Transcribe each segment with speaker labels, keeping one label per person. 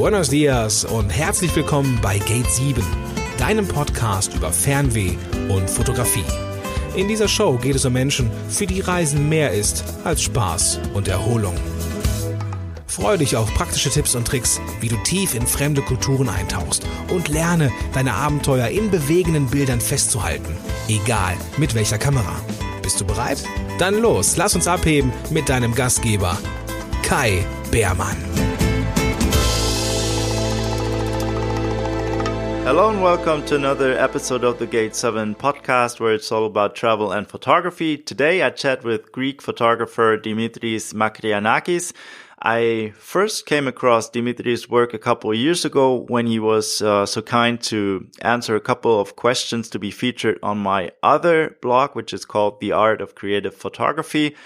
Speaker 1: Buenos dias und herzlich willkommen bei Gate 7, deinem Podcast über Fernweh und Fotografie. In dieser Show geht es um Menschen, für die Reisen mehr ist als Spaß und Erholung. Freue dich auf praktische Tipps und Tricks, wie du tief in fremde Kulturen eintauchst und lerne, deine Abenteuer in bewegenden Bildern festzuhalten, egal mit welcher Kamera. Bist du bereit? Dann los, lass uns abheben mit deinem Gastgeber, Kai Beermann.
Speaker 2: Hello and welcome to another episode of the Gate 7 podcast where it's all about travel and photography. Today I chat with Greek photographer Dimitris Makrygiannakis. I first came across Dimitris' work a couple of years ago when he was so kind to answer a couple of questions to be featured on my other blog, which is called The Art of Creative Photography.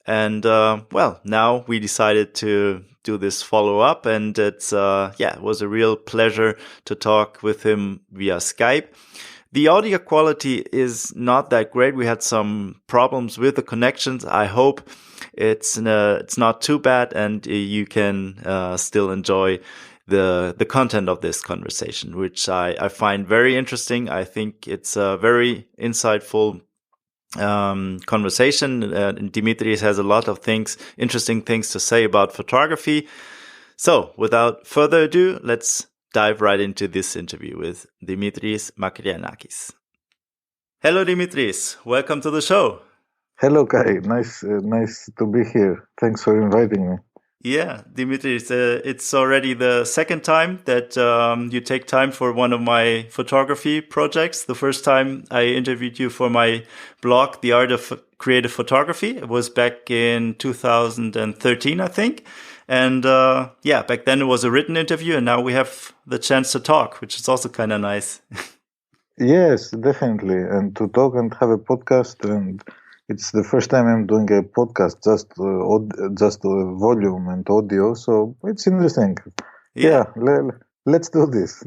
Speaker 2: And now we decided to do this follow-up, and it was a real pleasure to talk with him via Skype. The audio quality is not that great. We had some problems with the connections. I hope it's not too bad, and you can still enjoy the content of this conversation, which I find very interesting. I think it's a very insightful conversation. Dimitris has a lot of interesting things to say about photography. So without further ado, let's dive right into this interview with Dimitris Makrygiannakis. Hello, Dimitris. Welcome to the show.
Speaker 3: Hello, Kai. Nice to be here. Thanks for inviting me.
Speaker 2: Yeah, Dimitris, it's already the second time that you take time for one of my photography projects. The first time I interviewed you for my blog, The Art of Creative Photography. It was back in 2013, I think. And back then it was a written interview, and now we have the chance to talk, which is also kind of nice.
Speaker 3: Yes, definitely. And to talk and have a podcast, and it's the first time I'm doing a podcast, just volume and audio, so it's interesting. Yeah, let's do this.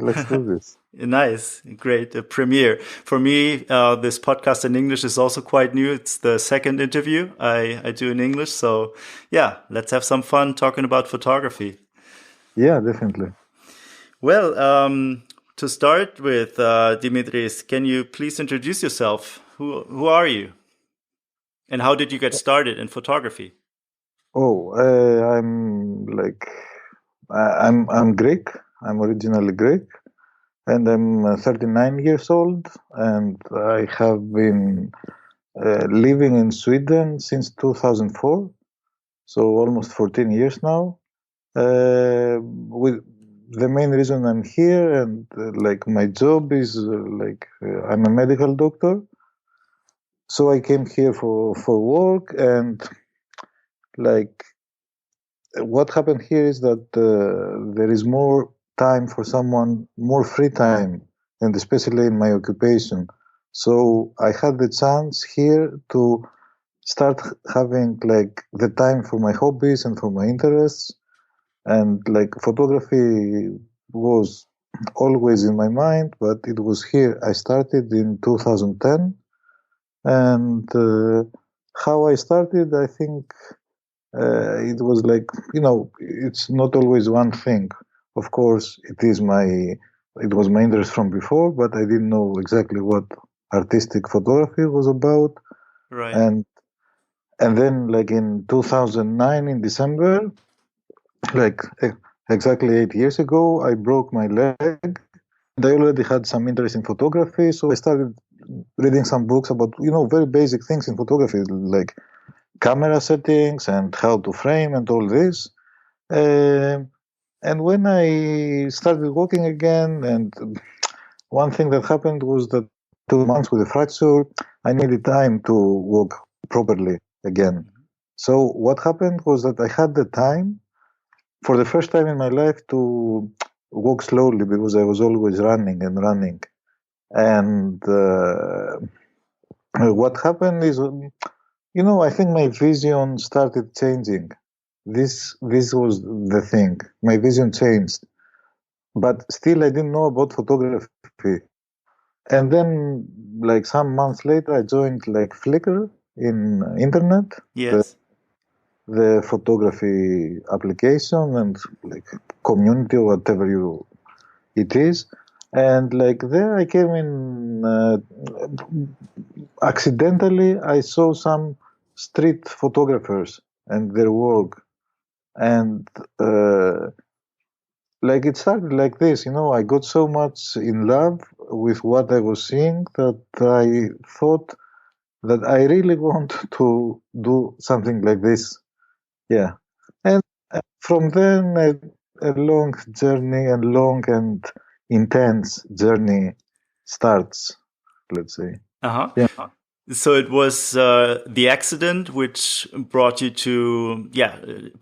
Speaker 2: Nice, great, a premiere. For me, this podcast in English is also quite new. It's the second interview I do in English, so yeah, let's have some fun talking about photography.
Speaker 3: Yeah, definitely.
Speaker 2: Well, to start with, Dimitris, can you please introduce yourself? Who are you? And how did you get started in photography?
Speaker 3: I'm Greek. I'm originally Greek, and I'm 39 years old, and I have been living in Sweden since 2004, so almost 14 years now. With the main reason I'm here, and my job is I'm a medical doctor. So I came here for work, and what happened here is that there is more time for someone, more free time, and especially in my occupation. So I had the chance here to start having the time for my hobbies and for my interests, and photography was always in my mind, but it was here I started in 2010. And how I started, I think it was it's not always one thing. Of course, it was my interest from before, but I didn't know exactly what artistic photography was about.
Speaker 2: Right.
Speaker 3: And then in 2009 in December, exactly 8 years ago, I broke my leg. And I already had some interest in photography, so I started reading some books about, very basic things in photography, like camera settings and how to frame and all this. And when I started walking again, and one thing that happened was that 2 months with a fracture, I needed time to walk properly again. So what happened was that I had the time for the first time in my life to walk slowly, because I was always running. And what happened is, I think my vision started changing. This was the thing. My vision changed. But still, I didn't know about photography. And then, some months later, I joined Flickr in internet.
Speaker 2: Yes.
Speaker 3: The photography application, and community or whatever it is. And like there I came in, accidentally I saw some street photographers and their work. And like it started like this, I got so much in love with what I was seeing that I thought that I really want to do something like this. Yeah. And from then a long journey, and long and intense journey starts, let's say.
Speaker 2: Uh-huh.
Speaker 3: Yeah.
Speaker 2: So it was the accident which brought you to,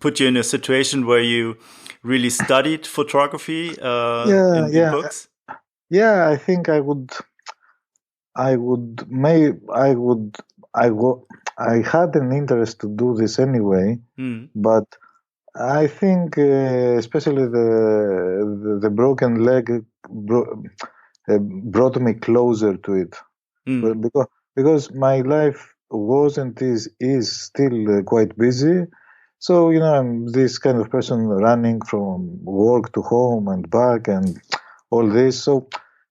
Speaker 2: put you in a situation where you really studied photography in books?
Speaker 3: Yeah, I think I had an interest to do this anyway, but I think especially the broken leg brought me closer to it. Because my life was and is still quite busy. So, I'm this kind of person running from work to home and back and all this. So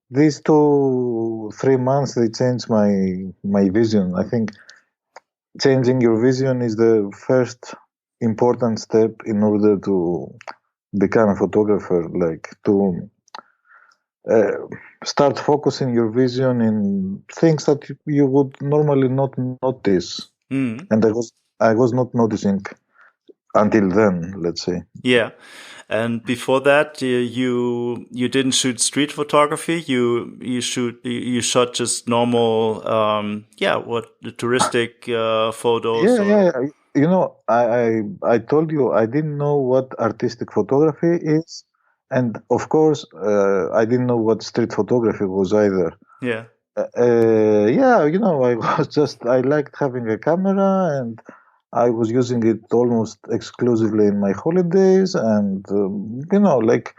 Speaker 3: these 2-3 months, they changed my vision. I think changing your vision is the first important step in order to become a photographer, like to start focusing your vision in things that you would normally not notice. And I was not noticing until then, let's say.
Speaker 2: Yeah. And before that, you didn't shoot street photography. You shot just normal, the touristic photos.
Speaker 3: I told you I didn't know what artistic photography is, and of course, I didn't know what street photography was either.
Speaker 2: Yeah.
Speaker 3: I liked having a camera, and I was using it almost exclusively in my holidays, and like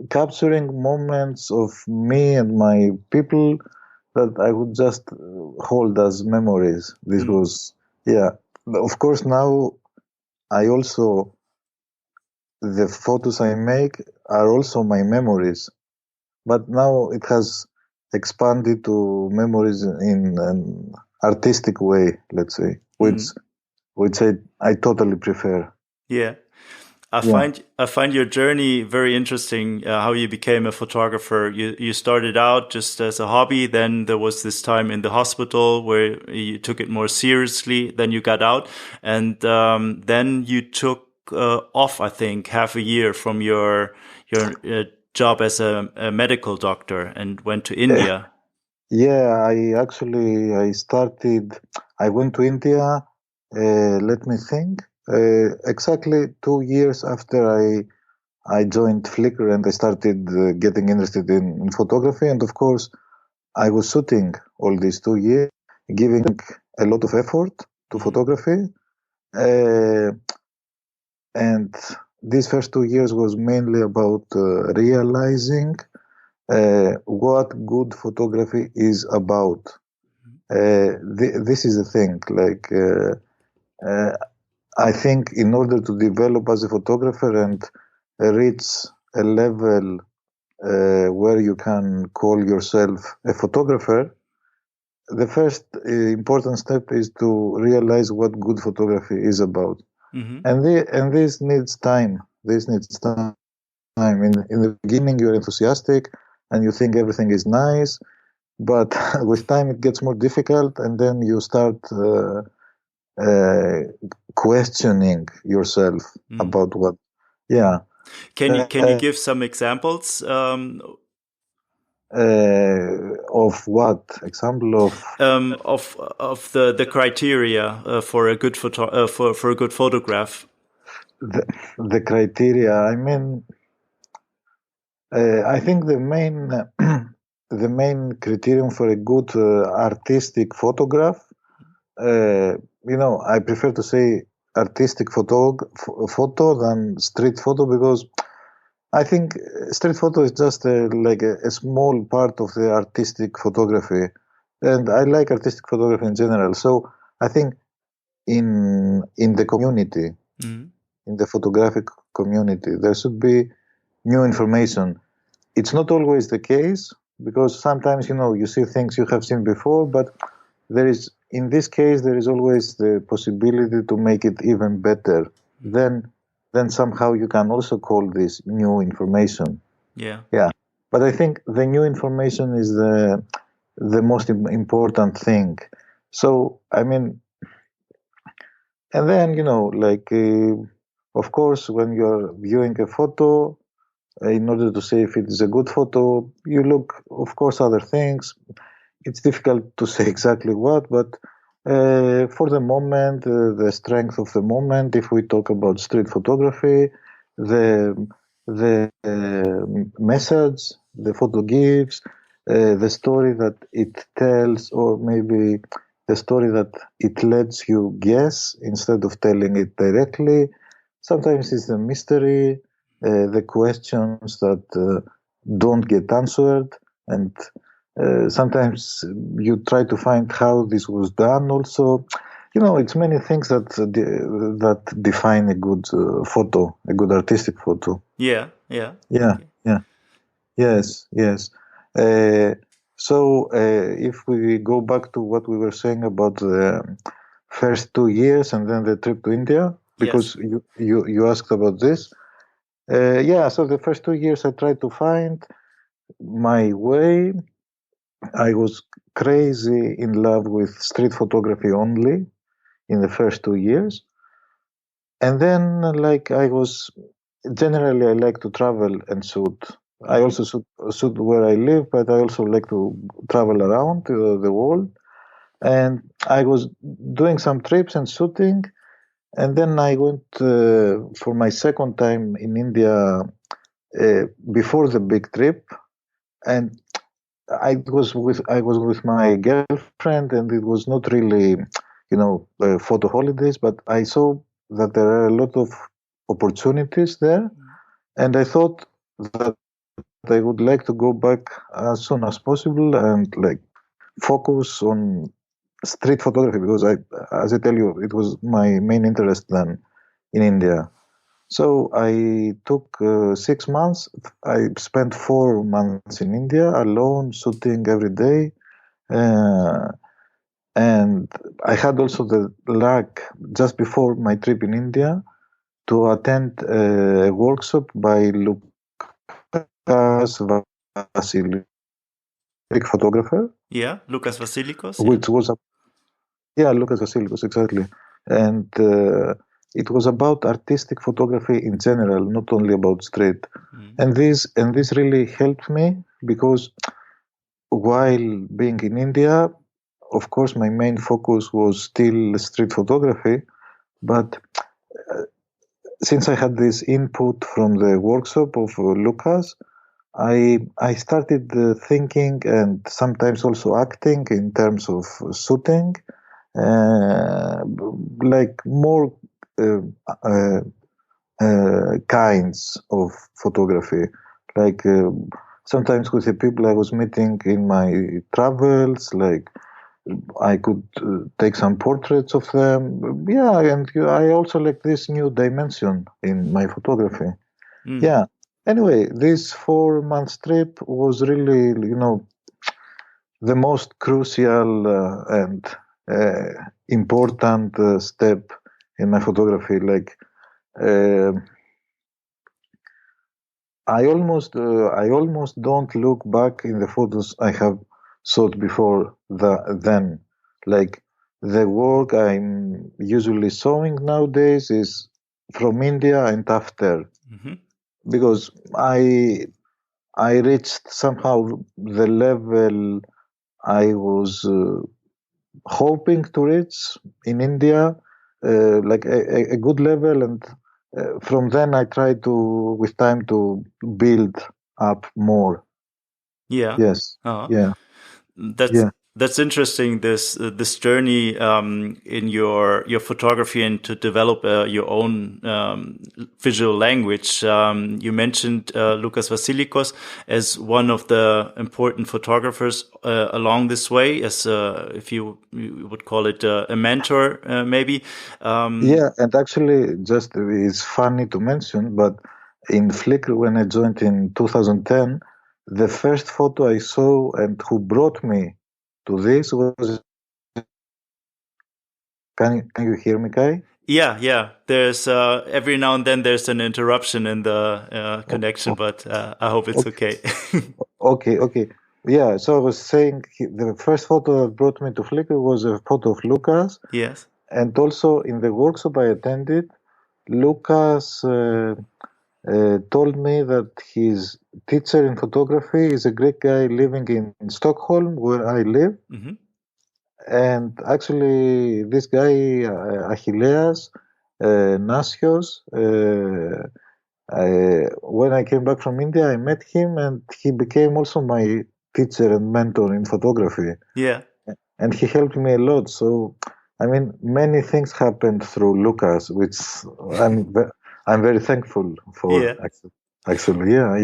Speaker 3: capturing moments of me and my people that I would just hold as memories. This was, of course, now the photos I make are also my memories, but now it has expanded to memories in an artistic way, let's say, which I totally prefer.
Speaker 2: Yeah. I find your journey very interesting, how you became a photographer. You started out just as a hobby. Then there was this time in the hospital where you took it more seriously. Then you got out, and then you took off, I think, half a year from your job as a medical doctor and went to India.
Speaker 3: I went to India, let me think, exactly 2 years after I joined Flickr and I started getting interested in photography. And of course, I was shooting all these 2 years, giving a lot of effort to photography. And these first 2 years was mainly about realizing what good photography is about. This is the thing. Like, I think in order to develop as a photographer and reach a level where you can call yourself a photographer, the first important step is to realize what good photography is about. And this needs time. In the beginning, you're enthusiastic and you think everything is nice, but with time it gets more difficult, and then you start questioning yourself about what. Yeah.
Speaker 2: Can you give some examples?
Speaker 3: Of what? Example
Speaker 2: of the criteria for a good for a good photograph.
Speaker 3: The criteria. I mean, I think the main the main criterion for a good artistic photograph. I prefer to say artistic photo than street photo, because I think street photo is just a small part of the artistic photography, and I like artistic photography in general. So I think in the community, in the photographic community, there should be new information. It's not always the case, because sometimes, you see things you have seen before, but in this case, there is always the possibility to make it even better. Then somehow you can also call this new information.
Speaker 2: Yeah.
Speaker 3: Yeah. But I think the new information is the most important thing. So, I mean, and then, of course, when you're viewing a photo, in order to say if it is a good photo, you look, of course, other things. It's difficult to say exactly what, but for the moment, the strength of the moment, if we talk about street photography, the message the photo gives, the story that it tells, or maybe the story that it lets you guess instead of telling it directly. Sometimes it's the mystery, the questions that don't get answered, and sometimes you try to find how this was done also. It's many things that define a good photo, a good artistic photo.
Speaker 2: Yeah.
Speaker 3: Yeah,
Speaker 2: Okay.
Speaker 3: yeah. Yes. So if we go back to what we were saying about the first 2 years and then the trip to India, because you asked about this. So the first 2 years I tried to find my way. I was crazy in love with street photography only in the first 2 years. And then, I like to travel and shoot. I also shoot where I live, but I also like to travel around the world. And I was doing some trips and shooting. And then I went for my second time in India before the big trip. And I was with my girlfriend, and it was not really, photo holidays, but I saw that there are a lot of opportunities there, and I thought that I would like to go back as soon as possible and focus on street photography, because as I tell you, it was my main interest then in India. So I took 6 months. I spent 4 months in India alone, shooting every day. And I had also the luck just before my trip in India to attend a workshop by Lucas Vasilikos, Greek photographer.
Speaker 2: Yeah, Lucas Vasilikos.
Speaker 3: Which was Lucas Vasilikos, exactly. And it was about artistic photography in general, not only about street. And this really helped me, because while being in India, of course, my main focus was still street photography. But since I had this input from the workshop of Lucas, I started thinking and sometimes also acting in terms of shooting, more kinds of photography. Sometimes with the people I was meeting in my travels, I could take some portraits of them. Yeah, and I also like this new dimension in my photography. Yeah. Anyway, this 4 month trip was really, the most crucial and important step in my photography. I almost don't look back in the photos I have shot before then. The work I'm usually showing nowadays is from India and after, because I reached somehow the level I was hoping to reach in India, a good level, and from then I try to, with time, to build up more.
Speaker 2: Yeah.
Speaker 3: Yes. Yeah.
Speaker 2: That's interesting. This journey in your photography and to develop your own visual language. You mentioned Lucas Vasilikos as one of the important photographers along this way, as if you would call it a mentor, maybe.
Speaker 3: And actually, just it's funny to mention, but in Flickr when I joined in 2010, the first photo I saw and who brought me to this was. Can you hear me, Kai?
Speaker 2: Yeah. There's every now and then there's an interruption in the connection, but I hope it's okay.
Speaker 3: Okay. Yeah, so I was saying the first photo that brought me to Flickr was a photo of Lucas.
Speaker 2: Yes.
Speaker 3: And also in the workshop I attended, Lucas told me that his teacher in photography is a Greek guy living in Stockholm, where I live.
Speaker 2: Mm-hmm.
Speaker 3: And actually, this guy, Achilleas Nasios, when I came back from India, I met him, and he became also my teacher and mentor in photography.
Speaker 2: Yeah.
Speaker 3: And he helped me a lot. So, I mean, many things happened through Lucas, which I'm very thankful for.
Speaker 2: Yeah.
Speaker 3: Actually, yeah.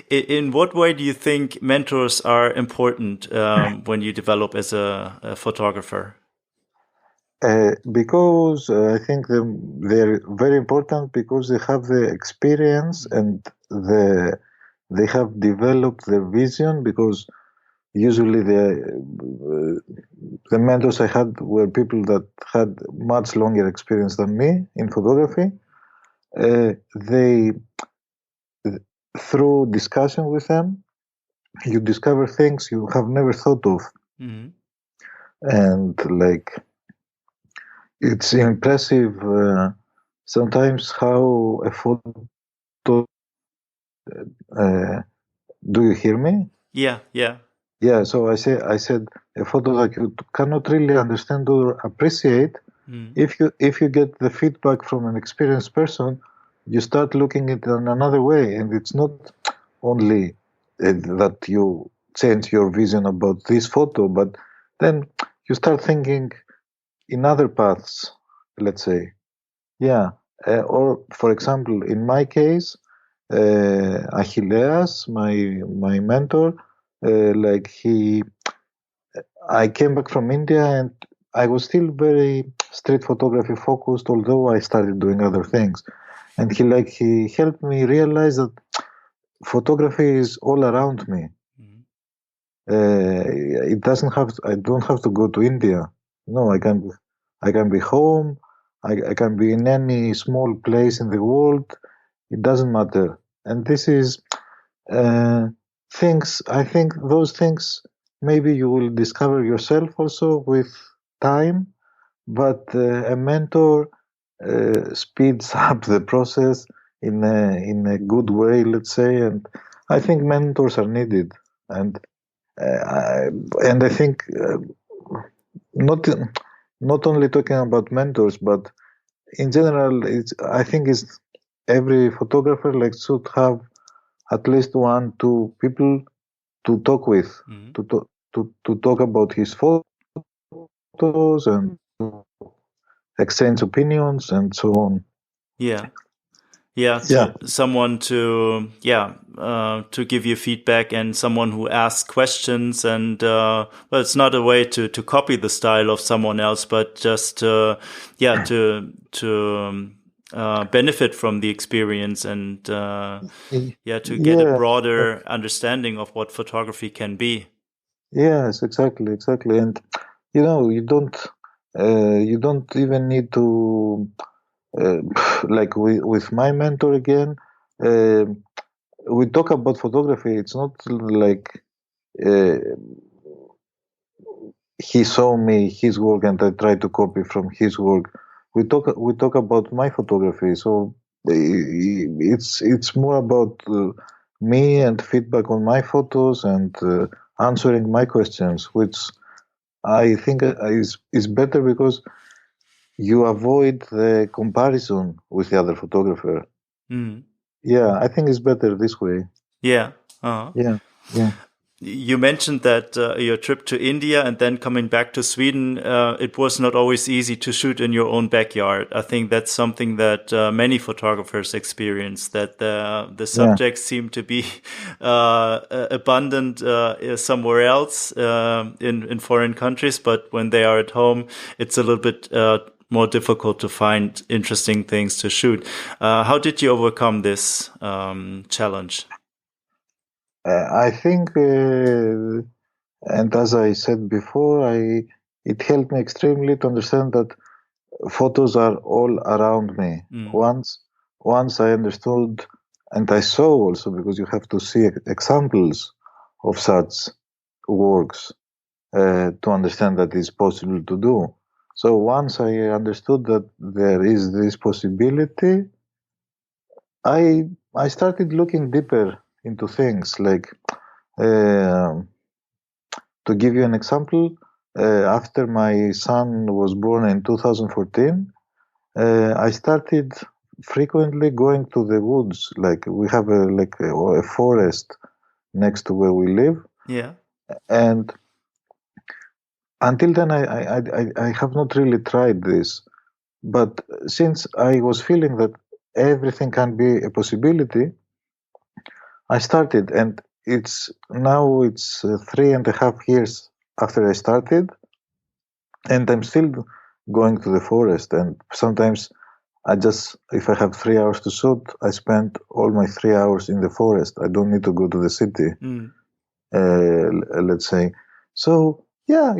Speaker 2: In what way do you think mentors are important when you develop as a photographer?
Speaker 3: Because I think they're very important because they have the experience and they have developed their vision. Because usually the mentors I had were people that had much longer experience than me in photography. They through discussion with them, you discover things you have never thought of,
Speaker 2: Mm-hmm.
Speaker 3: and like it's impressive sometimes how a photo. Do you hear me?
Speaker 2: Yeah.
Speaker 3: Yeah. So I said a photo that you cannot really understand or appreciate.
Speaker 2: Mm-hmm.
Speaker 3: If you get the feedback from an experienced person, you start looking at it in another way, and it's not only that you change your vision about this photo, but then you start thinking in other paths, let's say. Yeah. Or for example, in my case, Achilleas, my mentor, like I came back from India and I was still very street photography focused, although I started doing other things. And he helped me realize that photography is all around me.
Speaker 2: Mm-hmm.
Speaker 3: It doesn't have. I don't have to go to India. No, I can be home. I can be in any small place in the world. It doesn't matter. And this is things. I think those things maybe you will discover yourself also with time. But a mentor speeds up the process in a good way, let's say. And I think mentors are needed. And uh, and I think not not only talking about mentors, but in general, I think it's every photographer like should have at least one, two people to talk with,
Speaker 2: Mm-hmm.
Speaker 3: to talk about his photos and to exchange opinions and so on.
Speaker 2: Yeah.
Speaker 3: Yeah.
Speaker 2: To someone to give you feedback and someone who asks questions and well, it's not a way to copy the style of someone else, but just to benefit from the experience and to get a
Speaker 3: Yeah.
Speaker 2: broader understanding of what photography can be.
Speaker 3: Yes, exactly, and you don't even need to uh, like with my mentor again. Uh, we talk about photography. It's not like uh, he saw me his work and I try to copy from his work. We talk about my photography. So it's more about me and feedback on my photos and answering my questions, which I think is better because you avoid the comparison with the other photographer.
Speaker 2: Mm.
Speaker 3: Yeah, I think it's better this way.
Speaker 2: Yeah. Uh-huh.
Speaker 3: Yeah.
Speaker 2: You mentioned that your trip to India and then coming back to Sweden, it was not always easy to shoot in your own backyard. I think that's something that many photographers experience, that the subjects seem to be abundant somewhere else in foreign countries, but when they are at home, it's a little bit more difficult to find interesting things to shoot. How did you overcome this challenge?
Speaker 3: I think, and as I said before, it helped me extremely to understand that photos are all around me. Once I understood, and I saw also, because you have to see examples of such works to understand that it's possible to do. So once I understood that there is this possibility, I started looking deeper into things. Like, to give you an example, after my son was born in 2014, I started frequently going to the woods. Like, we have a forest next to where we live.
Speaker 2: Yeah.
Speaker 3: And until then, I have not really tried this. But since I was feeling that everything can be a possibility, I started. And it's 3.5 years after I started, and I'm still going to the forest. And sometimes if I have 3 hours to shoot, I spend all my 3 hours in the forest. I don't need to go to the city, let's say. So, yeah,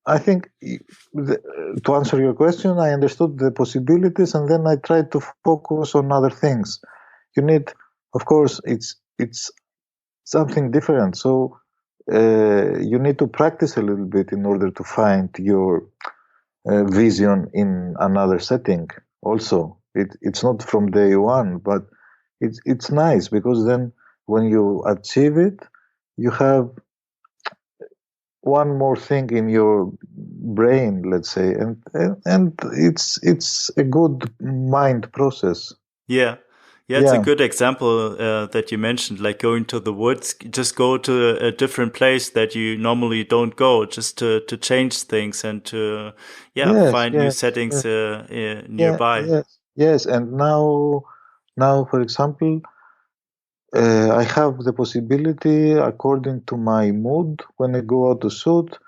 Speaker 3: I think to answer your question, I understood the possibilities, and then I tried to focus on other things. You need, of course, it's something different. So you need to practice a little bit in order to find your vision in another setting. Also, it's not from day one, but it's nice, because then when you achieve it, you have one more thing in your brain, let's say, and it's a good mind process.
Speaker 2: Yeah. Yeah, it's a good example that you mentioned, like going to the woods. Just go to a different place that you normally don't go, just to change things and to find new settings nearby.
Speaker 3: Yes. And now, for example, I have the possibility, according to my mood, when I go out to shoot.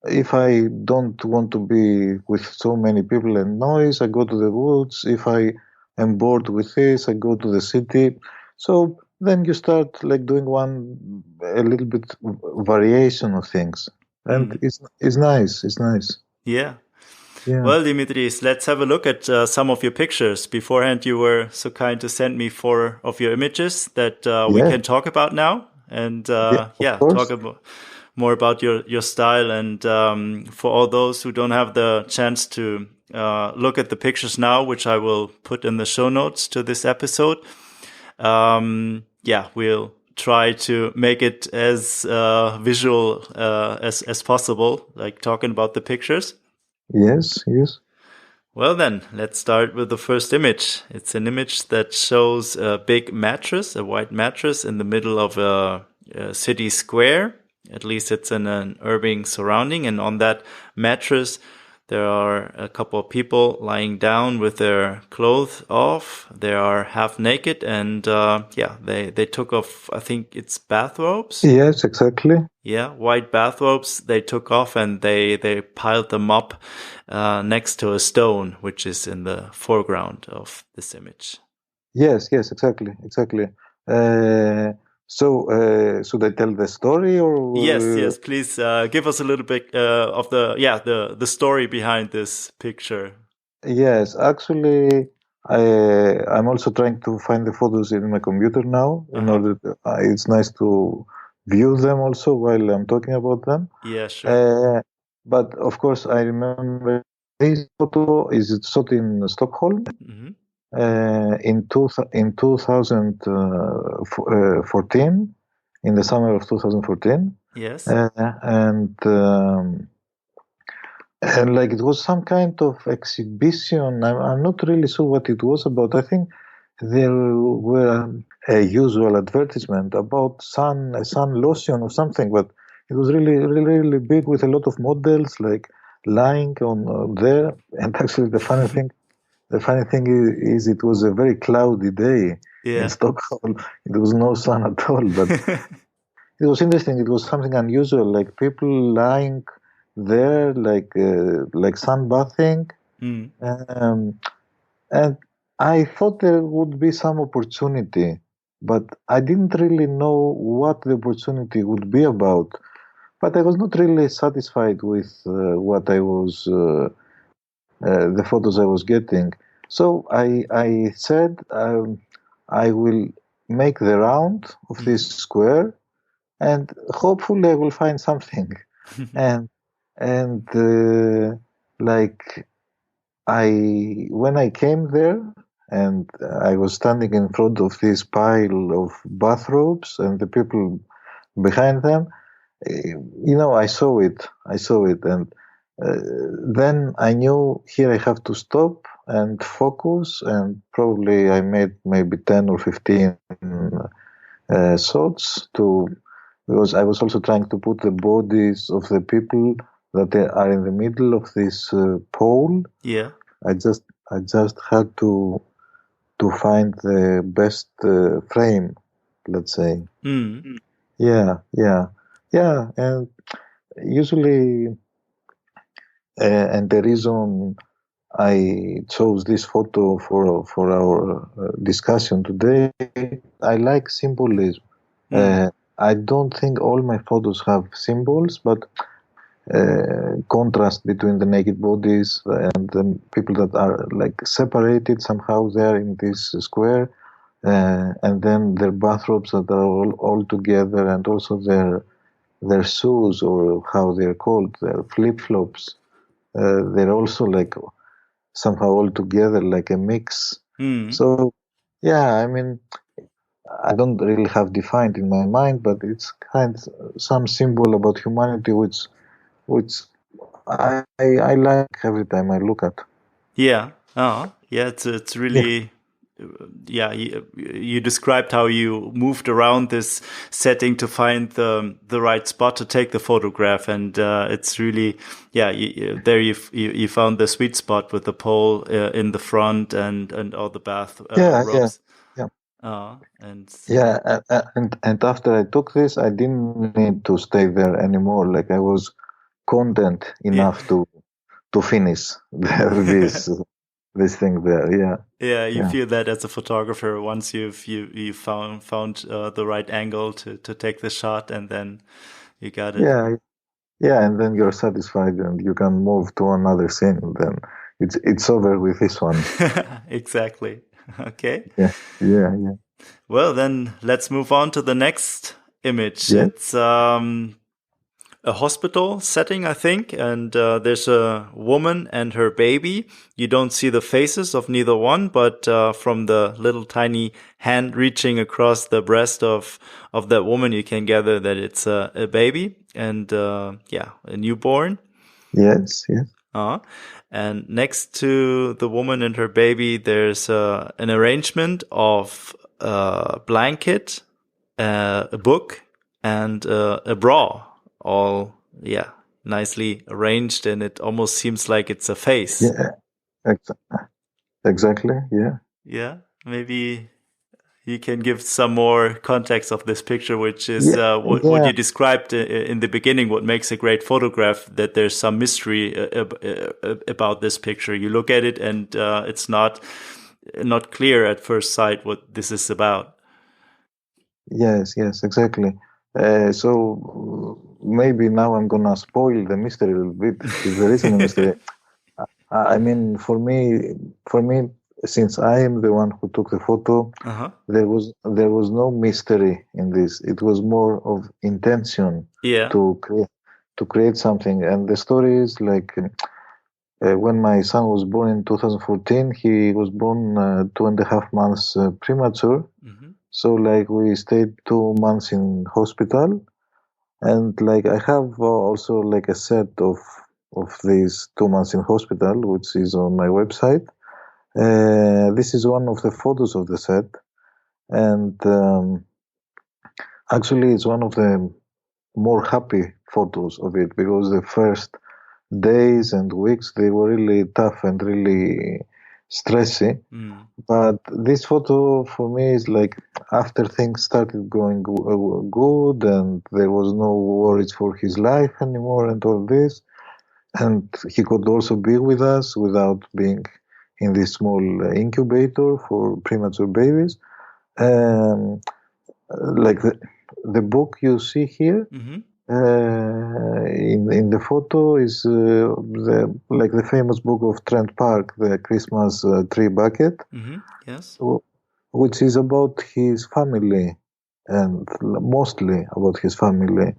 Speaker 3: If I don't want to be with so many people and noise, I go to the woods. If I am bored with this, I go to the city. So then you start like doing a little bit variation of things, and it's nice. It's nice.
Speaker 2: Yeah. Well, Dimitris, let's have a look at some of your pictures. Beforehand, you were so kind to send me 4 of your images that we can talk about now, and talk about more about your style. And for all those who don't have the chance to look at the pictures now, which I will put in the show notes to this episode, we'll try to make it as visual as possible, like talking about the pictures.
Speaker 3: Yes.
Speaker 2: Well then, let's start with the first image. It's an image that shows a big mattress, a white mattress in the middle of a city square. At least it's in an urban surrounding. And on that mattress, there are a couple of people lying down with their clothes off. They are half naked, and they took off, I think it's bathrobes.
Speaker 3: Yes, exactly.
Speaker 2: Yeah, white bathrobes they took off, and they piled them up next to a stone, which is in the foreground of this image.
Speaker 3: Yes, exactly. So, should I tell the story, or?
Speaker 2: Yes. Please give us a little bit of the story behind this picture.
Speaker 3: Yes, actually, I'm also trying to find the photos in my computer now. In order, it's nice to view them also while I'm talking about them.
Speaker 2: Yeah, sure.
Speaker 3: But of course, I remember this photo is shot in Stockholm. In 2014, in the summer of 2014.
Speaker 2: Yes.
Speaker 3: And like it was some kind of exhibition. I'm not really sure what it was about. I think there were a usual advertisement about sun lotion or something, but it was really big with a lot of models like lying on there. And actually, the funny thing is it was a very cloudy day in Stockholm. It was no sun at all, but it was interesting. It was something unusual, like people lying there, like sunbathing,
Speaker 2: Mm.
Speaker 3: And I thought there would be some opportunity, but I didn't really know what the opportunity would be about. But I was not really satisfied with what I was, the photos I was getting. So I said I will make the round of this square, and hopefully I will find something. and and like when I came there and I was standing in front of this pile of bathrobes and the people behind them, I saw it. And then I knew here I have to stop and focus, and probably I made maybe 10 or 15 shots because I was also trying to put the bodies of the people that they are in the middle of this pole.
Speaker 2: Yeah.
Speaker 3: I just had to find the best frame, let's say.
Speaker 2: Mm.
Speaker 3: Yeah, and usually, and the reason I chose this photo for our discussion today, I like symbolism. I don't think all my photos have symbols, but contrast between the naked bodies and the people that are like separated somehow there in this square, and then their bathrobes that are all together, and also their shoes, or how they're called, their flip-flops, they're also like somehow all together, like a mix. So yeah, I mean, I don't really have defined in my mind, but it's kind of some symbol about humanity which I like every time I look at.
Speaker 2: Yeah. Oh, yeah. It's really. Yeah. You described how you moved around this setting to find the right spot to take the photograph, and it's really there you found the sweet spot with the pole in the front and all the bath ropes.
Speaker 3: And after I took this, I didn't need to stay there anymore. Like I was content enough to finish this thing there.
Speaker 2: Yeah, you feel that as a photographer once you found the right angle to take the shot, and then you got it.
Speaker 3: And then you're satisfied and you can move to another scene. Then it's over with this one.
Speaker 2: Exactly. Okay.
Speaker 3: Yeah.
Speaker 2: Well, then let's move on to the next image.
Speaker 3: Yeah.
Speaker 2: It's a hospital setting, I think, and there's a woman and her baby. You don't see the faces of neither one, but from the little tiny hand reaching across the breast of that woman, you can gather that it's a baby and a newborn.
Speaker 3: Yes.
Speaker 2: And next to the woman and her baby, there's an arrangement of a blanket, a book, and a bra. All nicely arranged, and it almost seems like it's a face.
Speaker 3: Exactly.
Speaker 2: Maybe you can give some more context of this picture, which is what you described in the beginning, what makes a great photograph, that there's some mystery about this picture. You look at it and it's not clear at first sight what this is about.
Speaker 3: Yes, exactly. So maybe now I'm gonna spoil the mystery a little bit. If there is a mystery, I mean, for me, since I am the one who took the photo, there was no mystery in this. It was more of intention to create something. And the story is like when my son was born in 2014, he was born 2.5 months premature. So like we stayed 2 months in hospital, and like I have also like a set of these 2 months in hospital, which is on my website. This is one of the photos of the set, and actually it's one of the more happy photos of it, because the first days and weeks they were really tough and really stressy. But this photo for me is like after things started going good and there was no worries for his life anymore and all this. and he could also be with us without being in this small incubator for premature babies. Like the book you see here, in the photo is the famous book of Trent Park, the Christmas tree bucket,
Speaker 2: Yes.
Speaker 3: which is about his family, and mostly about his family.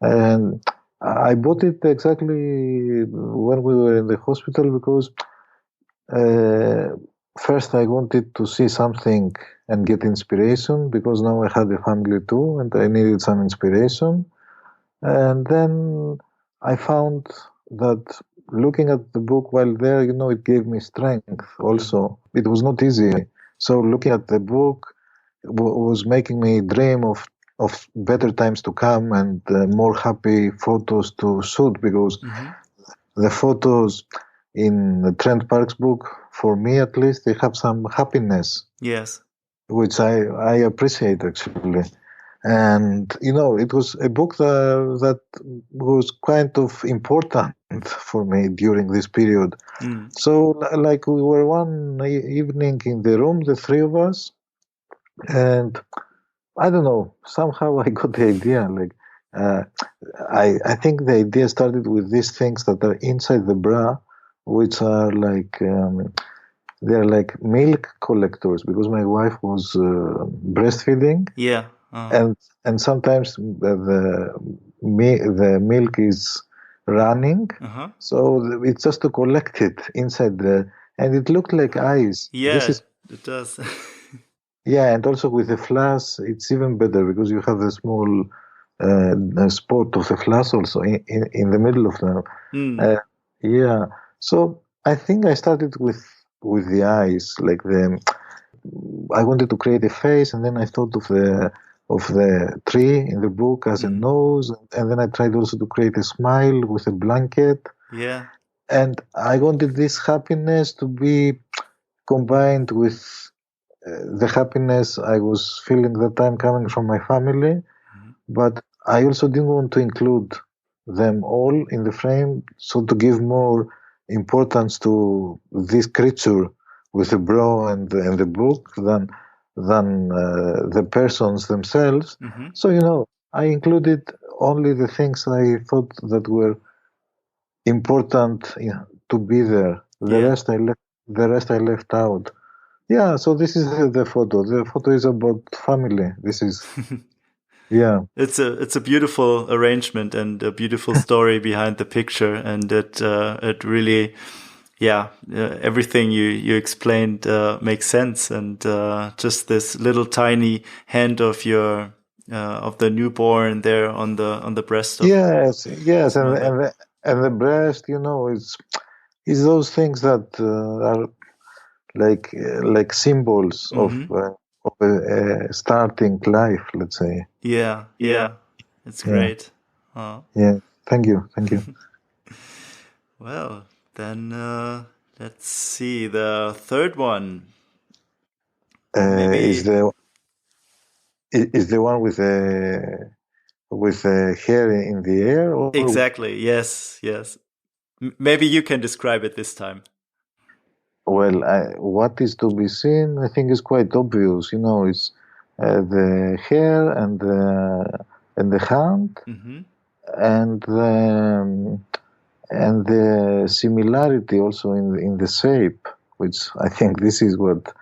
Speaker 3: And I bought it exactly when we were in the hospital because first I wanted to see something and get inspiration, because now I had a family too and I needed some inspiration. And then I found that looking at the book while there, it gave me strength also. It was not easy. So looking at the book was making me dream of better times to come and more happy photos to shoot, because the photos in Trent Park's book, for me at least, they have some happiness.
Speaker 2: Yes.
Speaker 3: Which I appreciate actually. And, it was a book that was kind of important for me during this period. So, like, we were one evening in the room, the three of us, and I don't know, somehow I got the idea. Like, I think the idea started with these things that are inside the bra, which are like, they're like milk collectors, because my wife was breastfeeding.
Speaker 2: Yeah.
Speaker 3: And sometimes the milk is running, so it's just to collect it inside and it looked like eyes.
Speaker 2: Yeah, it does.
Speaker 3: Yeah, and also with the flash, it's even better, because you have a small spot of the flash also in the middle of them. Yeah, so I think I started with the eyes, like I wanted to create a face, and then I thought of the tree in the book as a nose, and then I tried also to create a smile with a blanket.
Speaker 2: Yeah.
Speaker 3: And I wanted this happiness to be combined with the happiness I was feeling that time coming from my family, but I also didn't want to include them all in the frame, so to give more importance to this creature with the bra and the book than the persons themselves. So I included only the things I thought that were important to be there. The rest I left out. Yeah, so this is the photo. The photo is about family. This is yeah.
Speaker 2: It's a beautiful arrangement and a beautiful story behind the picture, and it really, everything you explained makes sense, and just this little tiny hand of your of the newborn there on the breast of
Speaker 3: yes, and the breast, is those things that are like symbols of a starting life, let's say.
Speaker 2: Yeah, it's great.
Speaker 3: Yeah, thank you.
Speaker 2: Well, then let's see the third one.
Speaker 3: Is the one with the hair in the air? Or?
Speaker 2: Exactly. Yes. Maybe you can describe it this time.
Speaker 3: Well, what is to be seen, I think, is quite obvious. It's the hair and the hand, and the similarity also in the shape, which I think this is what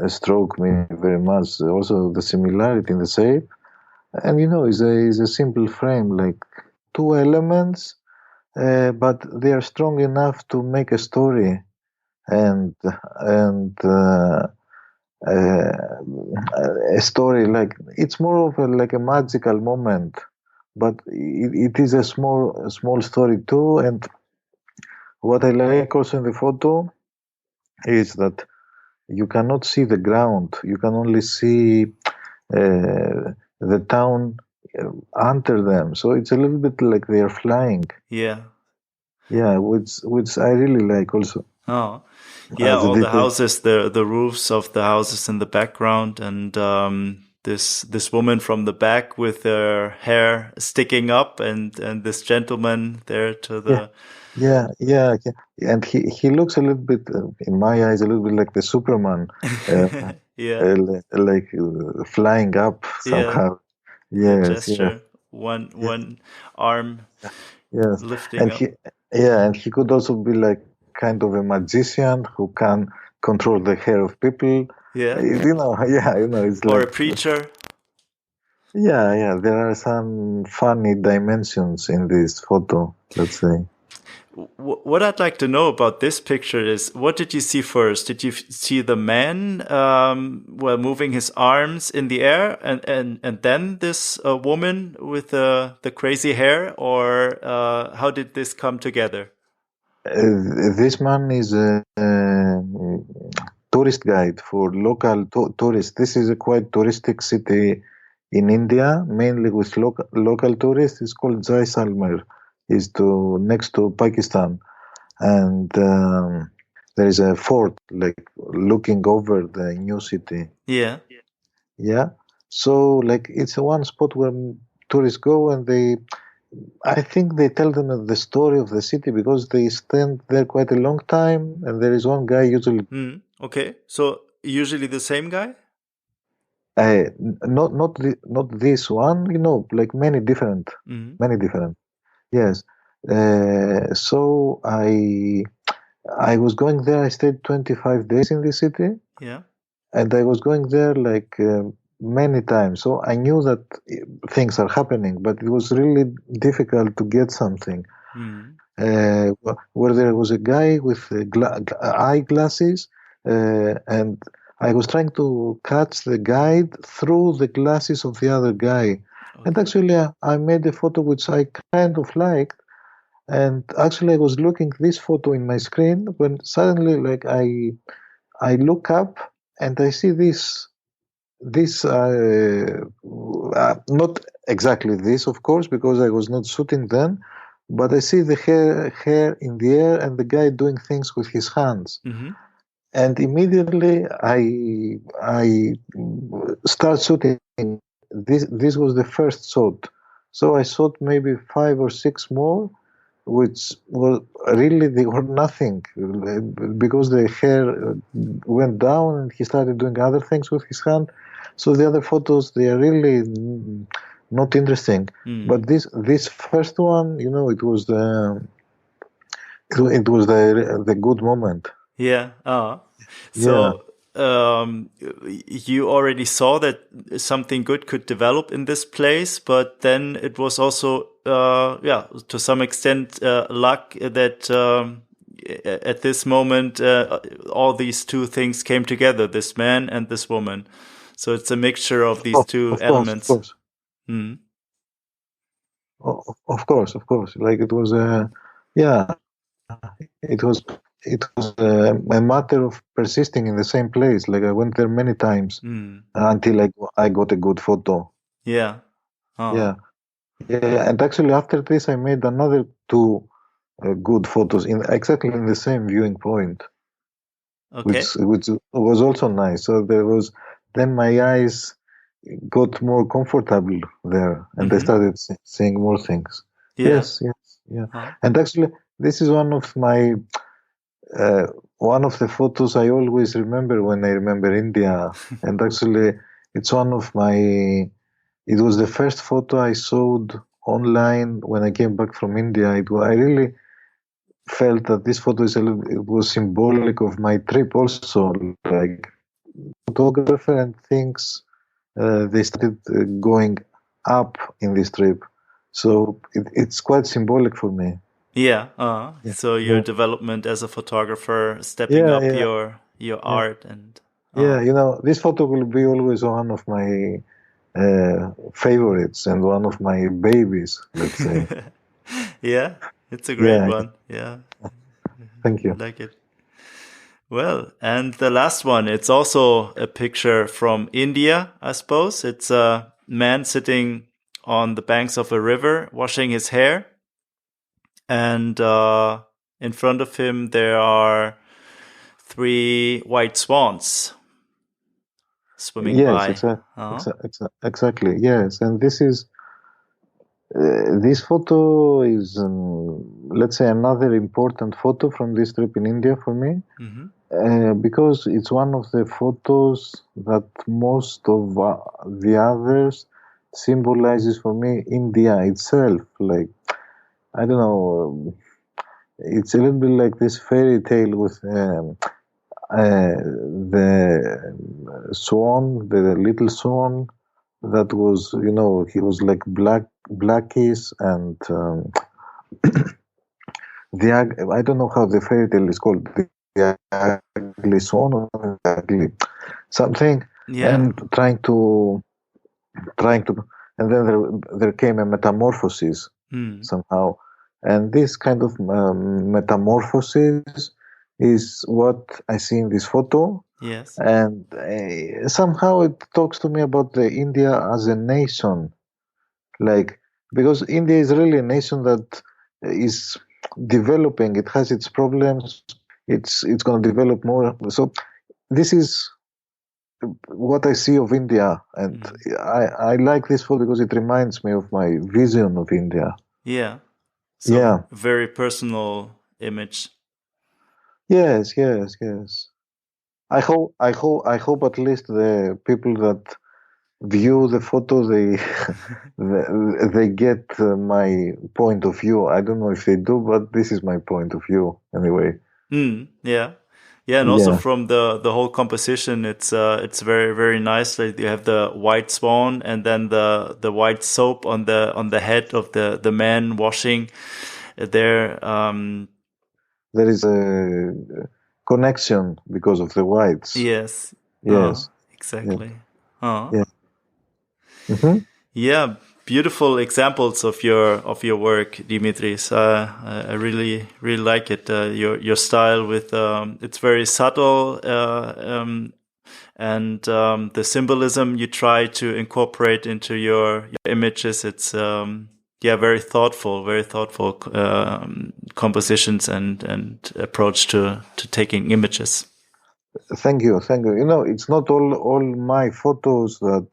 Speaker 3: struck me very much. Also, the similarity in the shape, and is a simple frame, like two elements, but they are strong enough to make a story, and a story, like it's more of like a magical moment, but it is a small story too. And what I like also in the photo is that you cannot see the ground. You can only see the town under them. So it's a little bit like they are flying.
Speaker 2: Yeah,
Speaker 3: which I really like also.
Speaker 2: Oh, yeah, all the houses, the roofs of the houses in the background, and this woman from the back with her hair sticking up, and this gentleman there to the
Speaker 3: Yeah. And he looks a little bit, in my eyes, a little bit like the Superman,
Speaker 2: yeah,
Speaker 3: flying up
Speaker 2: yeah,
Speaker 3: somehow.
Speaker 2: the
Speaker 3: Yes, yeah,
Speaker 2: gesture, one
Speaker 3: yeah,
Speaker 2: one arm
Speaker 3: yes.
Speaker 2: lifting
Speaker 3: And
Speaker 2: up.
Speaker 3: he could also be like kind of a magician who can control the hair of people.
Speaker 2: Yeah,
Speaker 3: It's
Speaker 2: or
Speaker 3: like,
Speaker 2: a preacher.
Speaker 3: yeah. There are some funny dimensions in this photo, let's say.
Speaker 2: What I'd like to know about this picture is, what did you see first? Did you see the man, moving his arms in the air, and then this woman with the crazy hair, or how did this come together?
Speaker 3: This man is a tourist guide for local tourists. This is a quite touristic city in India, mainly with local tourists. It's called Jaisalmer. It's next to Pakistan, and there is a fort like looking over the new city.
Speaker 2: Yeah.
Speaker 3: Yeah, so like it's one spot where tourists go, and I think they tell them the story of the city because they stand there quite a long time, and there is one guy usually,
Speaker 2: Okay. So usually the same guy?
Speaker 3: not this one, like
Speaker 2: Mm.
Speaker 3: many different. Yes. So I was going there. I stayed 25 days in the city,
Speaker 2: Yeah.
Speaker 3: and I was going there like many times. So I knew that things are happening, but it was really difficult to get something.
Speaker 2: Mm.
Speaker 3: Where there was a guy with eyeglasses, and I was trying to catch the guide through the glasses of the other guy. And
Speaker 2: Okay.
Speaker 3: actually, I made a photo which I kind of liked. And actually, I was looking this photo in my screen when suddenly, like, I look up and I see this not exactly this, of course, because I was not shooting then, but I see the hair in the air and the guy doing things with his hands,
Speaker 2: Mm-hmm.
Speaker 3: and immediately I start shooting. This was the first shot, so I shot maybe 5 or 6 more, which were really they were nothing because the hair went down and he started doing other things with his hand. So the other photos they are really not interesting.
Speaker 2: Mm.
Speaker 3: But this first one, it was the good moment.
Speaker 2: Yeah.
Speaker 3: Yeah.
Speaker 2: So you already saw that something good could develop in this place, but then it was also, to some extent, luck that at this moment all these two things came together: this man and this woman. So it's a mixture of these
Speaker 3: Oh,
Speaker 2: two
Speaker 3: of course, of
Speaker 2: elements.
Speaker 3: course.
Speaker 2: Mm.
Speaker 3: Of course. Like it was yeah, it was a matter of persisting in the same place. Like I went there many times
Speaker 2: Mm.
Speaker 3: until I got a good photo.
Speaker 2: Yeah. Uh-huh.
Speaker 3: Yeah, yeah. And actually, after this, I made another two good photos in exactly in the same viewing point,
Speaker 2: Okay.
Speaker 3: which was also nice. So there was then my eyes got more comfortable there, and I
Speaker 2: Mm-hmm.
Speaker 3: started seeing more things.
Speaker 2: Yeah.
Speaker 3: Yes, yeah.
Speaker 2: Huh.
Speaker 3: And actually, this is uh, one of the photos I always remember when I remember India. And actually, it's one of my. It was the first photo I showed online when I came back from India. I really felt that this photo it was symbolic of my trip also. Like photographer and things, they started going up in this trip. So it's quite symbolic for me.
Speaker 2: Yeah.
Speaker 3: Yeah,
Speaker 2: So your
Speaker 3: yeah,
Speaker 2: development as a photographer, stepping
Speaker 3: yeah,
Speaker 2: up
Speaker 3: yeah,
Speaker 2: your
Speaker 3: yeah.
Speaker 2: art and
Speaker 3: Yeah, this photo will be always one of my favorites and one of my babies, let's say.
Speaker 2: yeah, it's a great
Speaker 3: Yeah,
Speaker 2: one. Yeah,
Speaker 3: thank
Speaker 2: I
Speaker 3: you.
Speaker 2: like it. Well, and the last one, it's also a picture from India, I suppose. It's a man sitting on the banks of a river washing his hair, and in front of him there are three white swans. swimming
Speaker 3: Yes,
Speaker 2: by. Oh.
Speaker 3: exactly. Yes, and this photo is, let's say, another important photo from this trip in India for me, because it's one of the photos that most of the others symbolizes for me India itself. Like, I don't know, it's a little bit like this fairy tale with the swan, the little swan that was, he was like blackish, and I don't know how the fairy tale is called, the ugly swan or the ugly something,
Speaker 2: Yeah.
Speaker 3: and trying to, and then there came a metamorphosis somehow, and this kind of metamorphosis is what I see in this photo.
Speaker 2: Yes.
Speaker 3: And somehow it talks to me about the India as a nation, like, because India is really a nation that is developing. It has its problems. It's going to develop more. So this is what I see of India, and I like this photo because it reminds me of my vision of India.
Speaker 2: Yeah. So very personal image.
Speaker 3: Yes. I hope at least the people that view the photo, they get my point of view. I don't know if they do, but this is my point of view anyway.
Speaker 2: Yeah, and also from the whole composition, it's very, very nice. Like you have the white swan, and then the white soap on the head of the man washing there.
Speaker 3: There is a connection because of the whites.
Speaker 2: Yes. Exactly.
Speaker 3: Yeah.
Speaker 2: Yeah, beautiful examples of your work, Dimitris. I really like it. Your style with it's very subtle, and the symbolism you try to incorporate into your images. It's very thoughtful compositions and approach to taking images.
Speaker 3: Thank you. It's not all my photos that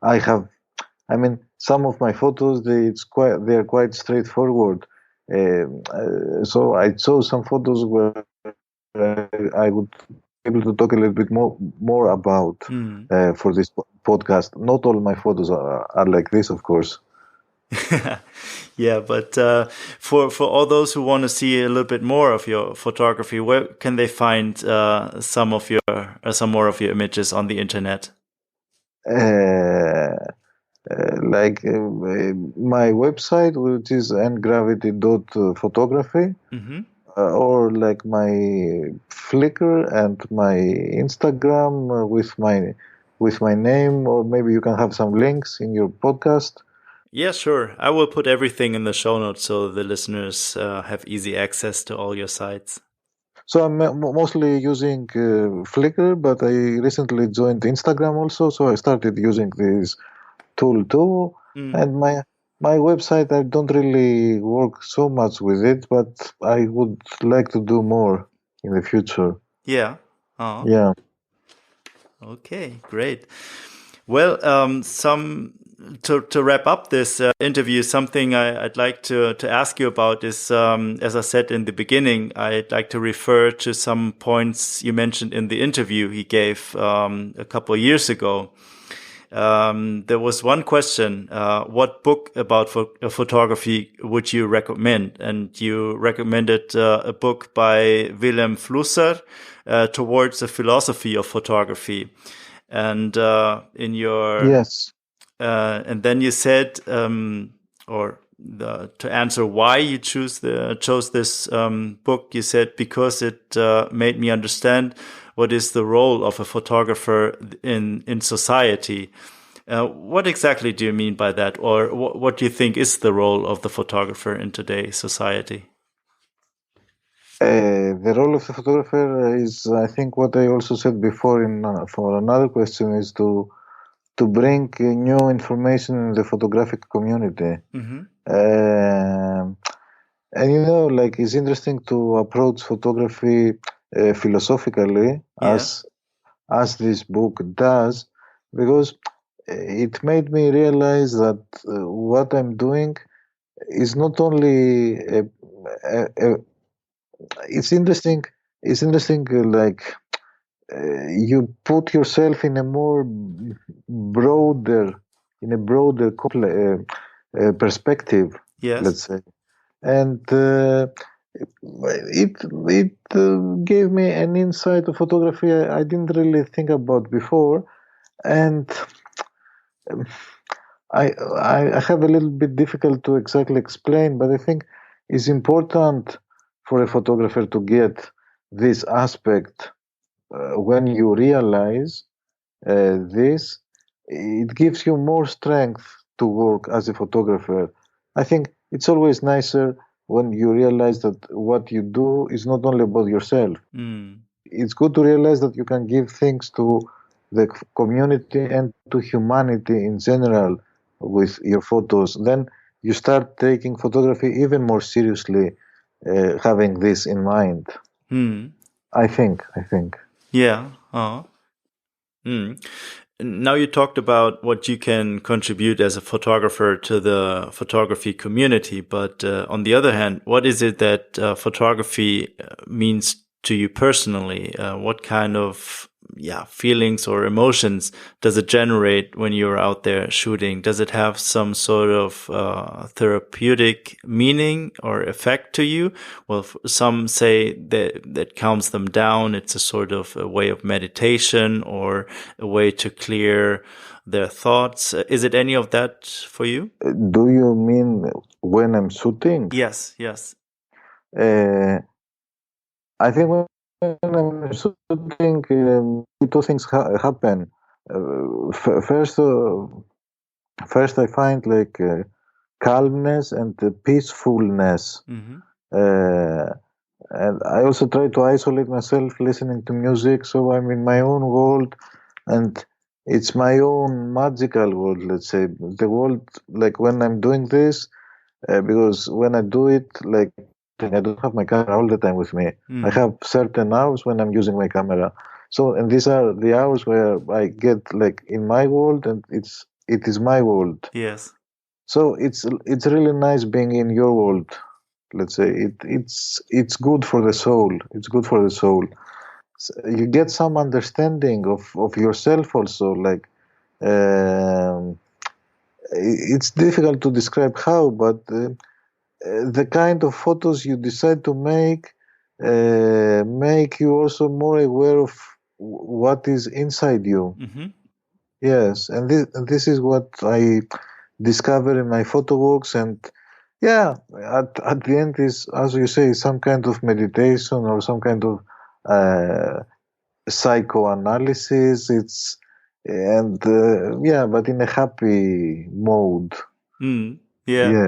Speaker 3: I have. I mean, some of my photos, they're quite straightforward. So I chose some photos where I would be able to talk a little bit more about for this podcast. Not all my photos are like this, of course.
Speaker 2: Yeah, but for all those who want to see a little bit more of your photography, where can they find some more of your images on the internet?
Speaker 3: My website, which is ngravity.photography, or like my Flickr and my Instagram with my name, or maybe you can have some links in your podcast.
Speaker 2: Yeah, sure. I will put everything in the show notes so the listeners have easy access to all your sites.
Speaker 3: So I'm mostly using Flickr, but I recently joined Instagram also, so I started using this tool too. And my website, I don't really work so much with it, but I would like to do more in the future.
Speaker 2: Yeah.
Speaker 3: Yeah.
Speaker 2: Okay, great. Well, to wrap up this interview, something I'd like to ask you about is, as I said in the beginning, I'd like to refer to some points you mentioned in the interview he gave a couple of years ago. There was one question, what book about photography would you recommend? And you recommended a book by Willem Flusser, Towards a Philosophy of Photography. And in your...
Speaker 3: Yes.
Speaker 2: And then you said, to answer why you chose this book, you said, because it made me understand what is the role of a photographer in society. What exactly do you mean by that? Or what do you think is the role of the photographer in today's society?
Speaker 3: The role of the photographer is, I think, what I also said before for another question, is to bring new information in the photographic community. And like, it's interesting to approach photography philosophically, as as this book does, because it made me realize that what I'm doing is not only it's interesting. It's interesting, you put yourself in a more broader, perspective,
Speaker 2: Yes.
Speaker 3: let's say, and it gave me an insight of photography I didn't really think about before, and I have a little bit difficult to exactly explain, but I think it's important for a photographer to get this aspect. When you realize this, it gives you more strength to work as a photographer. I think it's always nicer when you realize that what you do is not only about yourself. It's good to realize that you can give things to the community and to humanity in general with your photos. Then you start taking photography even more seriously, having this in mind. I think.
Speaker 2: Yeah. Now you talked about what you can contribute as a photographer to the photography community, but on the other hand, what is it that photography means to you personally? What kind of feelings or emotions does it generate when you're out there shooting? Does it have some sort of therapeutic meaning or effect to you? Well, some say that calms them down. It's a sort of a way of meditation or a way to clear their thoughts. Is it any of that for you?
Speaker 3: Do you mean when I'm shooting?
Speaker 2: Yes.
Speaker 3: I think when I'm shooting, two things happen. First, I find calmness and peacefulness. And I also try to isolate myself listening to music, so I'm in my own world, and it's my own magical world, let's say. The world, when I'm doing this, because when I do it, I don't have my camera all the time with me. I have certain hours when I'm using my camera. So, and these are the hours where I get in my world, and it is my world.
Speaker 2: Yes.
Speaker 3: So it's really nice being in your world. Let's say it's good for the soul. It's good for the soul. So you get some understanding of yourself also. It's difficult to describe how, but the kind of photos you decide to make you also more aware of what is inside you. Yes, and this is what I discover in my photo walks, and at the end is, as you say, some kind of meditation or some kind of psychoanalysis. But in a happy mode.
Speaker 2: Yeah.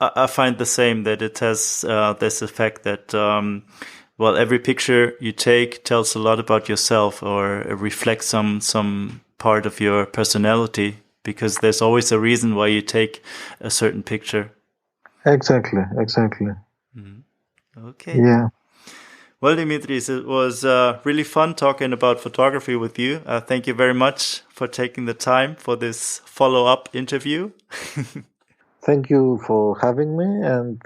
Speaker 2: I find the same, that it has this effect that every picture you take tells a lot about yourself or reflects some part of your personality, because there's always a reason why you take a certain picture.
Speaker 3: Exactly.
Speaker 2: Okay.
Speaker 3: Yeah.
Speaker 2: Well, Dimitris, it was really fun talking about photography with you. Thank you very much for taking the time for this follow-up interview.
Speaker 3: Thank you for having me, and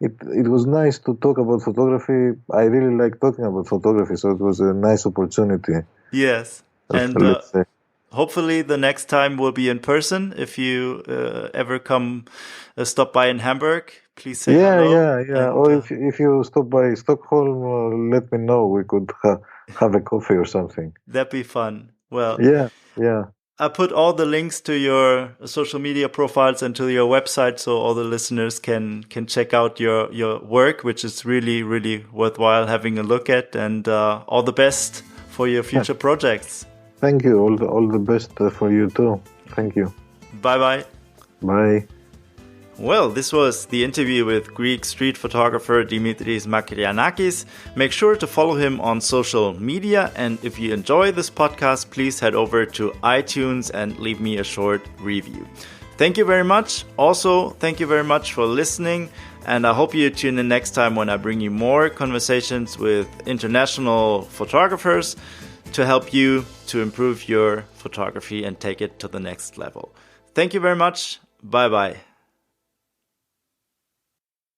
Speaker 3: it was nice to talk about photography. I really like talking about photography, so it was a nice opportunity.
Speaker 2: Yes, and hopefully the next time will be in person. If you ever come stop by in Hamburg, please say hello.
Speaker 3: Yeah. Or if you stop by Stockholm, let me know. We could have a coffee or something.
Speaker 2: That'd be fun. Well,
Speaker 3: yeah.
Speaker 2: I put all the links to your social media profiles and to your website, so all the listeners can check out your work, which is really, really worthwhile having a look at. And all the best for your future projects.
Speaker 3: Thank you. All the best for you too. Thank you.
Speaker 2: Bye-bye.
Speaker 3: Bye.
Speaker 2: Well, this was the interview with Greek street photographer Dimitris Makrygiannakis. Make sure to follow him on social media, and if you enjoy this podcast, please head over to iTunes and leave me a short review. Thank you very much. Also, thank you very much for listening. And I hope you tune in next time when I bring you more conversations with international photographers to help you to improve your photography and take it to the next level. Thank you very much. Bye-bye.